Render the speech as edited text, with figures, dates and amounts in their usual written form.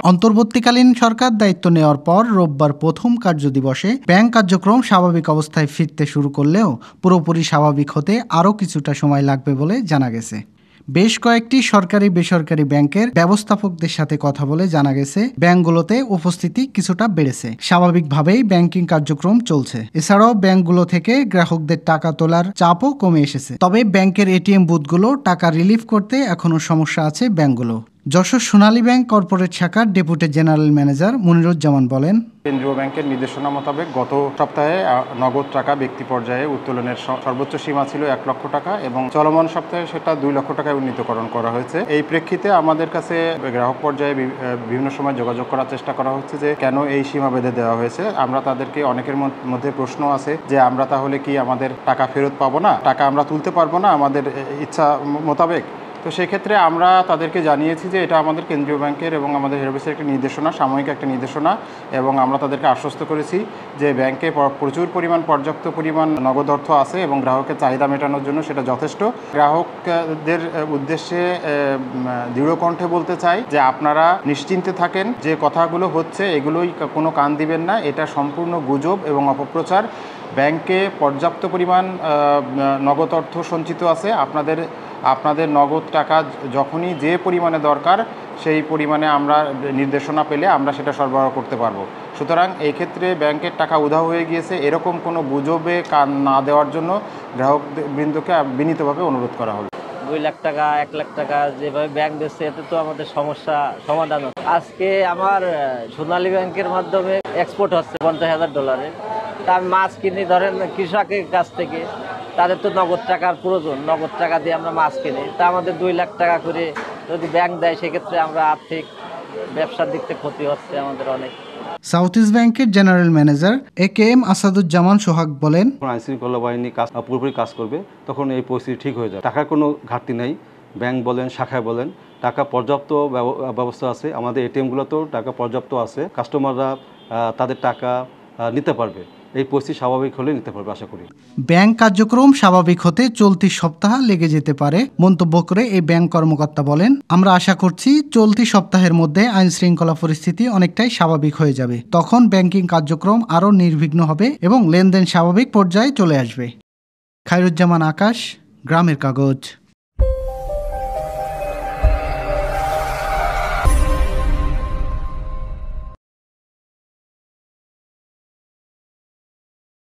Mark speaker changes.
Speaker 1: অন্তর্বর্তীকালীন সরকার দায়িত্ব নেওয়ার পর রোববার প্রথম কার্যদিবসে ব্যাংক কার্যক্রম স্বাভাবিক অবস্থায় ফিরতে শুরু করলেও পুরোপুরি স্বাভাবিক হতে আরও কিছুটা সময় লাগবে বলে জানা গেছে। বেশ কয়েকটি সরকারি বেসরকারি ব্যাংকের ব্যবস্থাপকদের সাথে কথা বলে জানা গেছে ব্যাংকগুলোতে উপস্থিতি কিছুটা বেড়েছে। স্বাভাবিকভাবেই ব্যাংকিং কার্যক্রম চলছে। এছাড়াও ব্যাংকগুলো থেকে গ্রাহকদের টাকা তোলার চাপও কমে এসেছে। তবে ব্যাংকের এটিএম বুথগুলো টাকা রিলিফ করতে এখনও সমস্যা আছে ব্যাংকগুলো। যশোর সোনালী ব্যাংক কর্পোরেট শাখার ডেপুটি জেনারেল ম্যানেজার মনিরুজ্জামান বলেন,
Speaker 2: কেন্দ্রীয় ব্যাংকের নির্দেশনা মোতাবেক গত সপ্তাহে নগদ টাকা ব্যক্তি পর্যায়ে উত্তোলনের সর্বোচ্চ সীমা ছিল 1 লক্ষ টাকা এবং চলমান সপ্তাহে সেটা 2 লক্ষ টাকায় উন্নীতকরণ করা হয়েছে। এই প্রেক্ষিতে আমাদের কাছে গ্রাহক পর্যায়ে বিভিন্ন সময় যোগাযোগ করার চেষ্টা করা হচ্ছে যে কেন এই সীমা বেঁধে দেওয়া হয়েছে। আমরা তাদেরকে অনেকের মধ্যে প্রশ্ন আছে যে আমরা তাহলে কি আমাদের টাকা ফেরত পাবো না, টাকা আমরা তুলতে পারবো না আমাদের ইচ্ছা মোতাবেক। তো সেক্ষেত্রে আমরা তাদেরকে জানিয়েছি যে এটা আমাদের কেন্দ্রীয় ব্যাংকের এবং আমাদের হেড অফিসের একটা নির্দেশনা, সাময়িক একটা নির্দেশনা, এবং আমরা তাদেরকে আশ্বস্ত করেছি যে ব্যাংকে প্রচুর পরিমাণ পর্যাপ্ত পরিমাণ নগদ অর্থ আছে এবং গ্রাহকের চাহিদা মেটানোর জন্য সেটা যথেষ্ট। গ্রাহকদের উদ্দেশ্যে দৃঢ় কণ্ঠে বলতে চাই যে আপনারা নিশ্চিন্তে থাকেন, যে কথাগুলো হচ্ছে এগুলোই কোনো কান দিবেন না, এটা সম্পূর্ণ গুজব এবং অপপ্রচার। ব্যাংকে পর্যাপ্ত পরিমাণ নগদ অর্থ সঞ্চিত আছে। আপনাদের নগদ টাকা যখনই যে পরিমাণে দরকার সেই পরিমাণে আমরা নির্দেশনা পেলে আমরা সেটা সরবরাহ করতে পারবো। সুতরাং এই ক্ষেত্রে ব্যাংকের টাকা উধাও হয়ে গিয়েছে এরকম কোনো গুজবে কান না দেওয়ার জন্য গ্রাহকবৃন্দকে বিনীতভাবে অনুরোধ করা হলো।
Speaker 3: 2 লাখ টাকা 1 লাখ টাকা যেভাবে ব্যাংক দিচ্ছে এতে তো আমাদের সমস্যা সমাধান হচ্ছে। আজকে আমার সোনালী ব্যাংকের মাধ্যমে এক্সপোর্ট হচ্ছে $50,000। তা আমি মাছ কিনি, ধরেন কৃষকের কাছ থেকে, তাদের তো নগদ টাকার প্রয়োজন, নগদ টাকা দিয়ে আমরা মাছ কিনি। তা আমাদের 2 লাখ টাকা করে যদি ব্যাংক দেয় সেক্ষেত্রে আমরা আর্থিক ব্যবসার দিক থেকে ক্ষতি হচ্ছে আমাদের অনেক।
Speaker 1: সাউথ ইস্ট ব্যাংকের জেনারেল ম্যানেজার AKM আসাদুজ্জামান সোহাগ বলেন,
Speaker 4: আইনশৃঙ্খলা বাহিনী পুরোপুরি কাজ করবে তখন এই পরিস্থিতি ঠিক হয়ে যায়। টাকার কোনো ঘাটতি নেই, ব্যাংক বলেন শাখায় বলেন টাকা পর্যাপ্ত ব্যবস্থা আছে। আমাদের এটিএমগুলোতেও টাকা পর্যাপ্ত আছে, কাস্টমাররা তাদের টাকা নিতে পারবে। এই পরিস্থিতি স্বাভাবিক হলে নিতে পারবে আশা করি।
Speaker 1: ব্যাংক কার্যক্রম স্বাভাবিক হতে চলতি সপ্তাহ লেগে যেতে পারে মন্তব্য করে এই ব্যাংক কর্মকর্তা বলেন, আমরা আশা করছি চলতি সপ্তাহের মধ্যে আইন শৃঙ্খলা পরিস্থিতি অনেকটাই স্বাভাবিক হয়ে যাবে। তখন ব্যাংকিং কার্যক্রম আরও নির্বিঘ্ন হবে এবং লেনদেন স্বাভাবিক পর্যায়ে চলে আসবে। খায়রুজ্জামান আকাশ, গ্রামের কাগজ।